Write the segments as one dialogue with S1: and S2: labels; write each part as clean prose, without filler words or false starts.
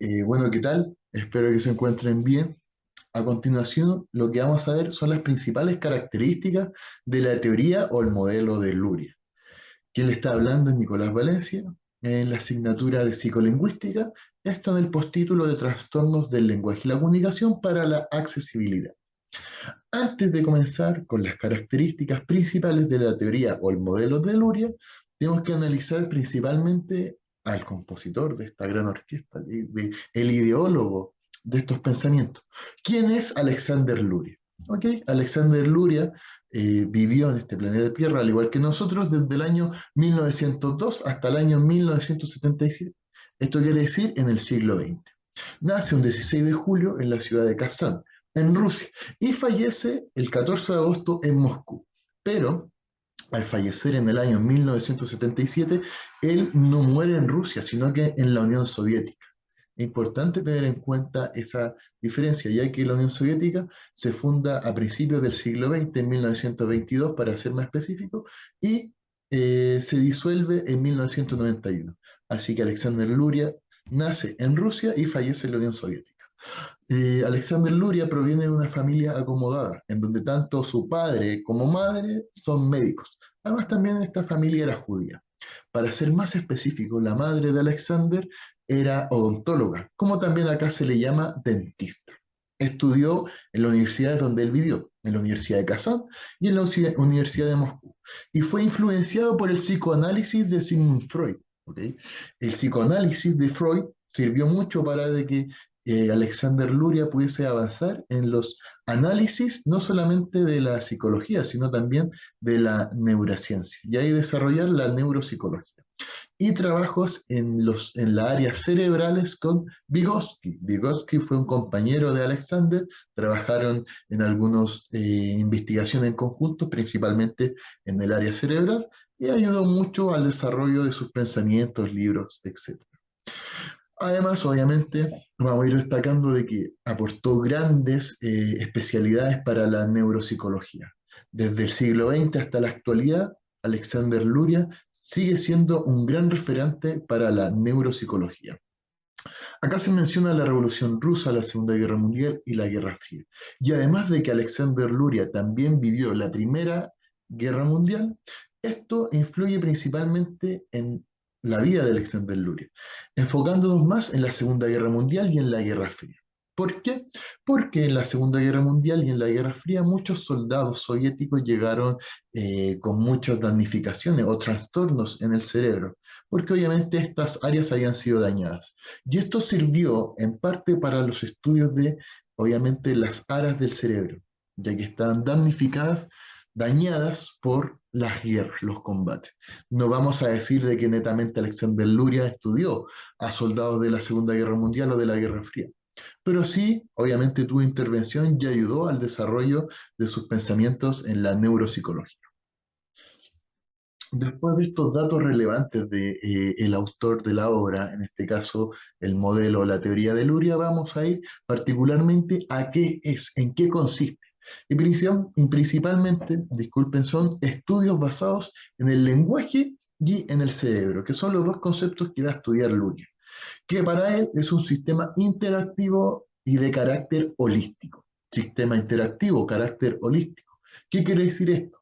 S1: Bueno, ¿qué tal? Espero que se encuentren bien. A continuación, lo que vamos a ver son las principales características de la teoría o el modelo de Luria. Quien le está hablando es Nicolás Valencia, en la asignatura de psicolingüística, esto en el postítulo de Trastornos del lenguaje y la comunicación para la accesibilidad. Antes de comenzar con las características principales de la teoría o el modelo de Luria, tenemos que analizar principalmente al compositor de esta gran orquesta, el ideólogo de estos pensamientos. ¿Quién es Alexander Luria? ¿Ok? Alexander Luria vivió en este planeta Tierra, al igual que nosotros, desde el año 1902 hasta el año 1977. Esto quiere decir en el siglo XX. Nace un 16 de julio en la ciudad de Kazán, en Rusia, y fallece el 14 de agosto en Moscú. Pero al fallecer en el año 1977, él no muere en Rusia, sino que en la Unión Soviética. Es importante tener en cuenta esa diferencia, ya que la Unión Soviética se funda a principios del siglo XX, en 1922, para ser más específico, y se disuelve en 1991. Así que Alexander Luria nace en Rusia y fallece en la Unión Soviética. Alexander Luria proviene de una familia acomodada, en donde tanto su padre como madre son médicos. Además, también esta familia era judía. Para ser más específico, la madre de Alexander era odontóloga, como también acá se le llama dentista. Estudió en la universidad donde él vivió, en la Universidad de Kazán y en la Universidad de Moscú, y fue influenciado por el psicoanálisis de Sigmund Freud. ¿Ok? El psicoanálisis de Freud sirvió mucho para de que Alexander Luria pudiese avanzar en los análisis no solamente de la psicología, sino también de la neurociencia, y ahí desarrollar la neuropsicología. Y trabajos en las áreas cerebrales con Vygotsky. Vygotsky fue un compañero de Alexander, trabajaron en algunas investigaciones en conjunto, principalmente en el área cerebral, y ayudó mucho al desarrollo de sus pensamientos, libros, etc. Además, obviamente, vamos a ir destacando de que aportó grandes especialidades para la neuropsicología. Desde el siglo XX hasta la actualidad, Alexander Luria sigue siendo un gran referente para la neuropsicología. Acá se menciona la Revolución Rusa, la Segunda Guerra Mundial y la Guerra Fría. Y además de que Alexander Luria también vivió la Primera Guerra Mundial, esto influye principalmente en la vida de Alexander Luria, enfocándonos más en la Segunda Guerra Mundial y en la Guerra Fría. ¿Por qué? Porque en la Segunda Guerra Mundial y en la Guerra Fría muchos soldados soviéticos llegaron con muchas damnificaciones o trastornos en el cerebro, porque obviamente estas áreas habían sido dañadas. Y esto sirvió en parte para los estudios de, obviamente, las áreas del cerebro, ya que estaban damnificadas, dañadas por las guerras, los combates. No vamos a decir de que netamente Alexander Luria estudió a soldados de la Segunda Guerra Mundial o de la Guerra Fría, pero sí, obviamente, tuvo intervención y ayudó al desarrollo de sus pensamientos en la neuropsicología. Después de estos datos relevantes de, el autor de la obra, en este caso el modelo o la teoría de Luria, vamos a ir particularmente a qué es, en qué consiste. Y principalmente, disculpen, son estudios basados en el lenguaje y en el cerebro, que son los dos conceptos que va a estudiar Luria, que para él es un sistema interactivo y de carácter holístico. Sistema interactivo, carácter holístico. ¿Qué quiere decir esto?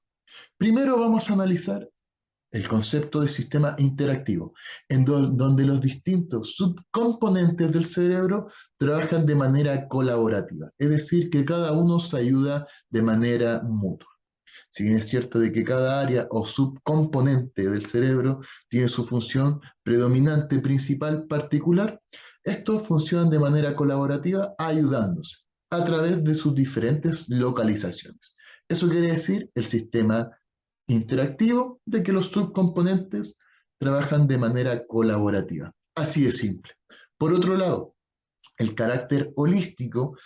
S1: Primero vamos a analizar el concepto de sistema interactivo, donde los distintos subcomponentes del cerebro trabajan de manera colaborativa, es decir, que cada uno se ayuda de manera mutua. Si bien es cierto de que cada área o subcomponente del cerebro tiene su función predominante, principal, particular, estos funcionan de manera colaborativa ayudándose a través de sus diferentes localizaciones. Eso quiere decir el sistema interactivo de que los subcomponentes trabajan de manera colaborativa. Así de simple. Por otro lado, el carácter holístico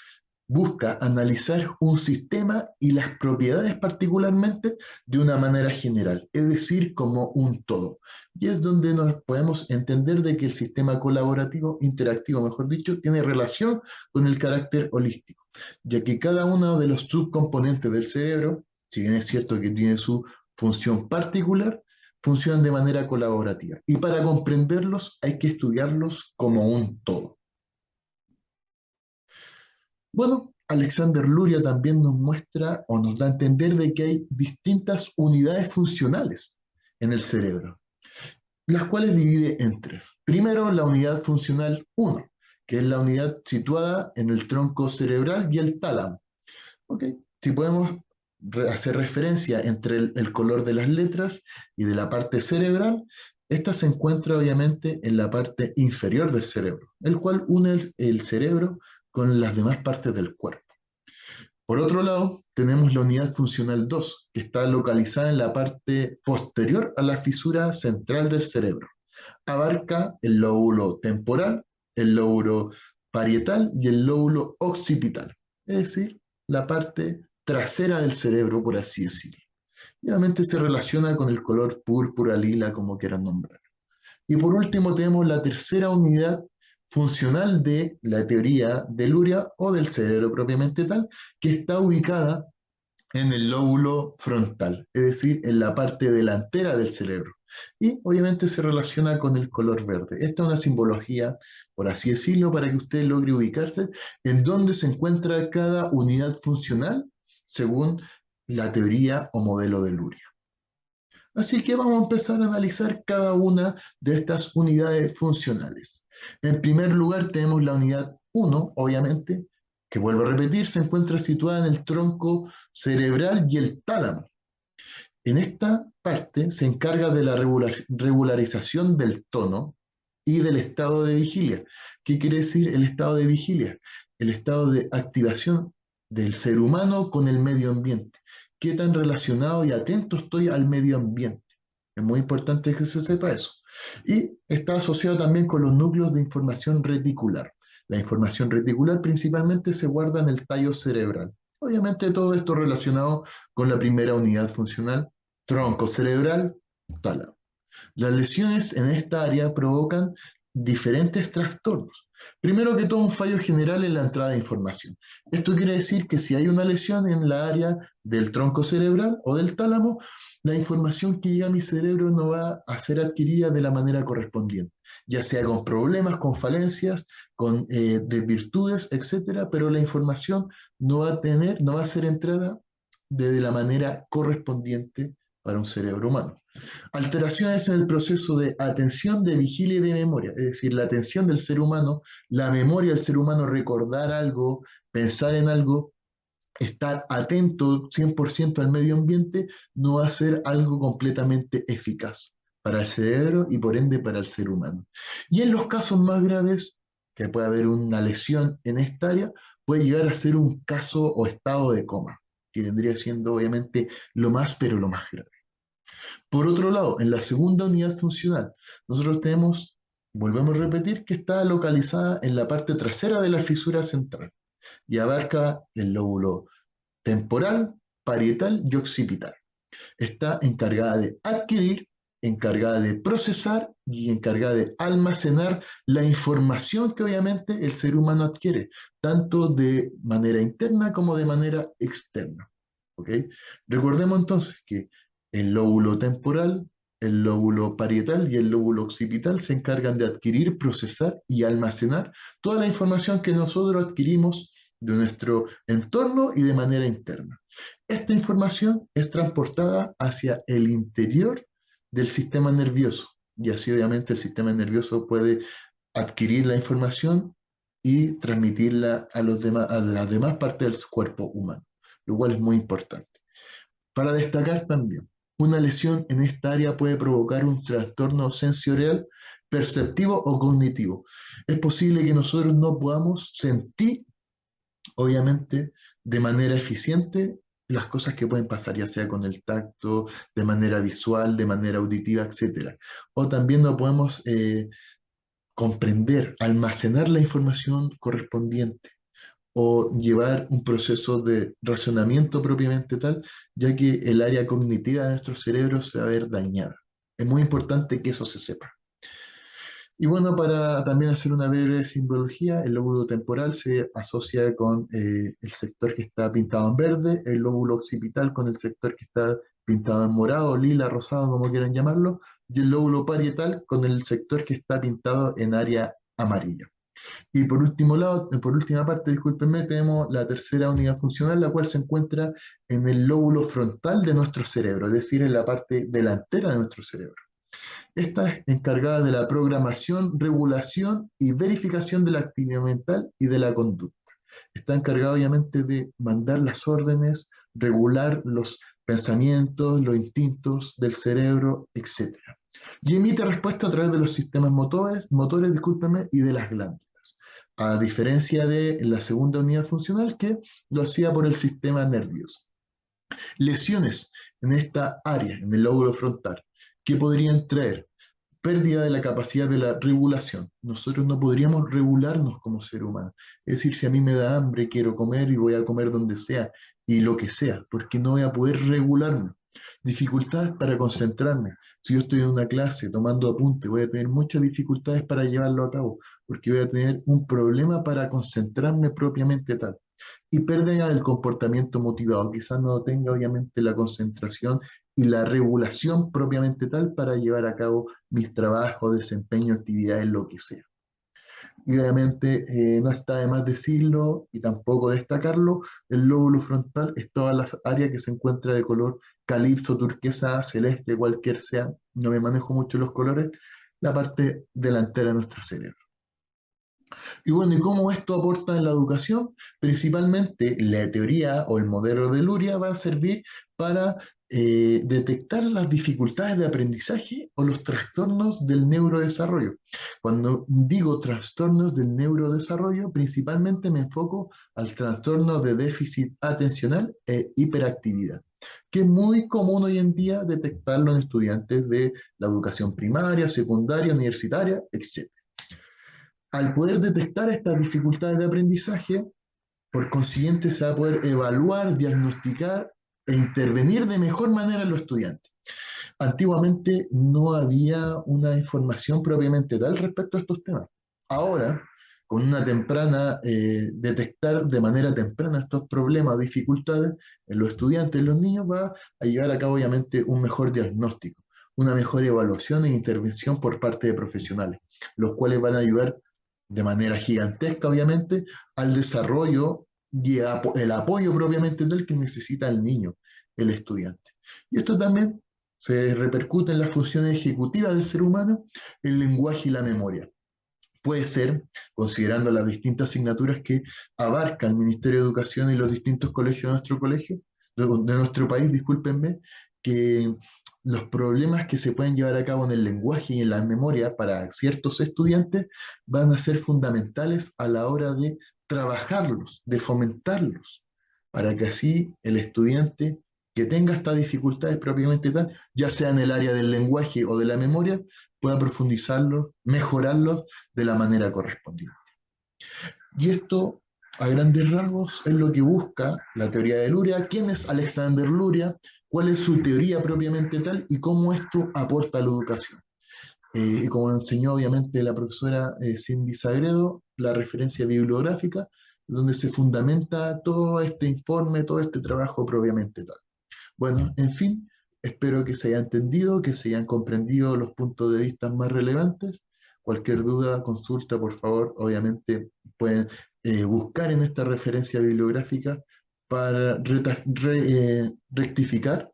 S1: busca analizar un sistema y las propiedades particularmente de una manera general, es decir, como un todo. Y es donde nos podemos entender de que el sistema colaborativo, interactivo, mejor dicho, tiene relación con el carácter holístico, ya que cada uno de los subcomponentes del cerebro, si bien es cierto que tiene su función particular, funcionan de manera colaborativa. Y para comprenderlos hay que estudiarlos como un todo. Bueno, Alexander Luria también nos muestra o nos da a entender de que hay distintas unidades funcionales en el cerebro, las cuales divide en tres. Primero, la unidad funcional uno, que es la unidad situada en el tronco cerebral y el tálamo. ¿Ok? Si podemos hacer referencia entre el color de las letras y de la parte cerebral, esta se encuentra obviamente en la parte inferior del cerebro, el cual une el cerebro con las demás partes del cuerpo. Por otro lado, tenemos la unidad funcional 2, que está localizada en la parte posterior a la fisura central del cerebro. Abarca el lóbulo temporal, el lóbulo parietal y el lóbulo occipital, es decir, la parte trasera del cerebro, por así decirlo. Y obviamente se relaciona con el color púrpura, lila, como quieran nombrar. Y por último tenemos la tercera unidad funcional de la teoría de Luria o del cerebro propiamente tal, que está ubicada en el lóbulo frontal, es decir, en la parte delantera del cerebro. Y obviamente se relaciona con el color verde. Esta es una simbología, por así decirlo, para que usted logre ubicarse en dónde se encuentra cada unidad funcional según la teoría o modelo de Luria. Así que vamos a empezar a analizar cada una de estas unidades funcionales. En primer lugar tenemos la unidad 1, obviamente, que vuelvo a repetir, se encuentra situada en el tronco cerebral y el tálamo. En esta parte se encarga de la regularización del tono y del estado de vigilia. ¿Qué quiere decir el estado de vigilia? El estado de activación del ser humano con el medio ambiente. ¿Qué tan relacionado y atento estoy al medio ambiente? Es muy importante que se sepa eso. Y está asociado también con los núcleos de información reticular. La información reticular principalmente se guarda en el tallo cerebral. Obviamente todo esto relacionado con la primera unidad funcional, tronco cerebral, tálamo. Las lesiones en esta área provocan diferentes trastornos. Primero que todo, un fallo general en la entrada de información. Esto quiere decir que si hay una lesión en la área del tronco cerebral o del tálamo, la información que llega a mi cerebro no va a ser adquirida de la manera correspondiente, ya sea con problemas, con falencias, con desvirtudes, etcétera, pero la información no va a ser entrada de la manera correspondiente para un cerebro humano. Alteraciones en el proceso de atención, de vigilia y de memoria, es decir, la atención del ser humano, la memoria del ser humano, recordar algo, pensar en algo, estar atento 100% al medio ambiente, no va a ser algo completamente eficaz para el cerebro y por ende para el ser humano. Y en los casos más graves, que puede haber una lesión en esta área, puede llegar a ser un caso o estado de coma, que vendría siendo obviamente lo más, pero lo más grave. Por otro lado, en la segunda unidad funcional, nosotros tenemos, volvemos a repetir, que está localizada en la parte trasera de la fisura central y abarca el lóbulo temporal, parietal y occipital. Está encargada de adquirir, encargada de procesar y encargada de almacenar la información que obviamente el ser humano adquiere, tanto de manera interna como de manera externa. ¿Ok? Recordemos entonces que el lóbulo temporal, el lóbulo parietal y el lóbulo occipital se encargan de adquirir, procesar y almacenar toda la información que nosotros adquirimos de nuestro entorno y de manera interna. Esta información es transportada hacia el interior del sistema nervioso y así obviamente el sistema nervioso puede adquirir la información y transmitirla a las demás partes del cuerpo humano, lo cual es muy importante. Para destacar también, una lesión en esta área puede provocar un trastorno sensorial, perceptivo o cognitivo. Es posible que nosotros no podamos sentir, obviamente, de manera eficiente las cosas que pueden pasar, ya sea con el tacto, de manera visual, de manera auditiva, etcétera. O también no podemos comprender, almacenar la información correspondiente o llevar un proceso de razonamiento propiamente tal, ya que el área cognitiva de nuestro cerebro se va a ver dañada. Es muy importante que eso se sepa. Y bueno, para también hacer una breve simbología, el lóbulo temporal se asocia con el sector que está pintado en verde, el lóbulo occipital con el sector que está pintado en morado, lila, rosado, como quieran llamarlo, y el lóbulo parietal con el sector que está pintado en área amarilla. Y por último lado, por última parte, discúlpenme, tenemos la tercera unidad funcional, la cual se encuentra en el lóbulo frontal de nuestro cerebro, es decir, en la parte delantera de nuestro cerebro. Esta es encargada de la programación, regulación y verificación de la actividad mental y de la conducta. Está encargada obviamente de mandar las órdenes, regular los pensamientos, los instintos del cerebro, etcétera. Y emite respuesta a través de los sistemas motores, discúlpeme, y de las glándulas. A diferencia de la segunda unidad funcional que lo hacía por el sistema nervioso. Lesiones en esta área, en el lóbulo frontal, que podrían traer pérdida de la capacidad de la regulación. Nosotros no podríamos regularnos como ser humano. Es decir, si a mí me da hambre, quiero comer y voy a comer donde sea y lo que sea, porque no voy a poder regularme. Dificultades para concentrarme. Si yo estoy en una clase tomando apunte, voy a tener muchas dificultades para llevarlo a cabo, porque voy a tener un problema para concentrarme propiamente tal. Y pérdida del comportamiento motivado. Quizás no tenga obviamente la concentración y la regulación propiamente tal para llevar a cabo mis trabajos, desempeño, actividades, lo que sea. Y obviamente no está de más decirlo y tampoco destacarlo, el lóbulo frontal es todas las áreas que se encuentra de color calipso, turquesa, celeste, cualquier sea, no me manejo mucho los colores, la parte delantera de nuestro cerebro. Y bueno, ¿y cómo esto aporta en la educación? Principalmente la teoría o el modelo de Luria va a servir para detectar las dificultades de aprendizaje o los trastornos del neurodesarrollo. Cuando digo trastornos del neurodesarrollo, principalmente me enfoco al trastorno de déficit atencional e hiperactividad, que es muy común hoy en día detectarlo en estudiantes de la educación primaria, secundaria, universitaria, etc. Al poder detectar estas dificultades de aprendizaje, por consiguiente se va a poder evaluar, diagnosticar e intervenir de mejor manera en los estudiantes. Antiguamente no había una información propiamente tal respecto a estos temas. Ahora, con una temprana, detectar de manera temprana estos problemas, dificultades en los estudiantes, en los niños, va a llevar a cabo obviamente un mejor diagnóstico, una mejor evaluación e intervención por parte de profesionales, los cuales van a ayudar de manera gigantesca, obviamente, al desarrollo y el apoyo propiamente del que necesita el niño, el estudiante. Y esto también se repercute en las funciones ejecutivas del ser humano, el lenguaje y la memoria. Puede ser, considerando las distintas asignaturas que abarca el Ministerio de Educación y los distintos colegios de nuestro colegio, de nuestro país, discúlpenme, que los problemas que se pueden llevar a cabo en el lenguaje y en la memoria para ciertos estudiantes van a ser fundamentales a la hora de trabajarlos, de fomentarlos, para que así el estudiante que tenga estas dificultades propiamente tal, ya sea en el área del lenguaje o de la memoria, pueda profundizarlos, mejorarlos de la manera correspondiente. Y esto, a grandes rasgos, es lo que busca la teoría de Luria. ¿Quién es Alexander Luria? ¿Cuál es su teoría propiamente tal? Y cómo esto aporta a la educación. Como enseñó obviamente la profesora Cindy Sagredo, la referencia bibliográfica, donde se fundamenta todo este informe, todo este trabajo propiamente tal. Bueno, en fin, espero que se haya entendido, que se hayan comprendido los puntos de vista más relevantes. Cualquier duda, consulta, por favor, obviamente pueden buscar en esta referencia bibliográfica para rectificar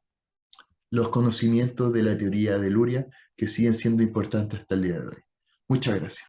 S1: los conocimientos de la teoría de Luria que siguen siendo importantes hasta el día de hoy. Muchas gracias.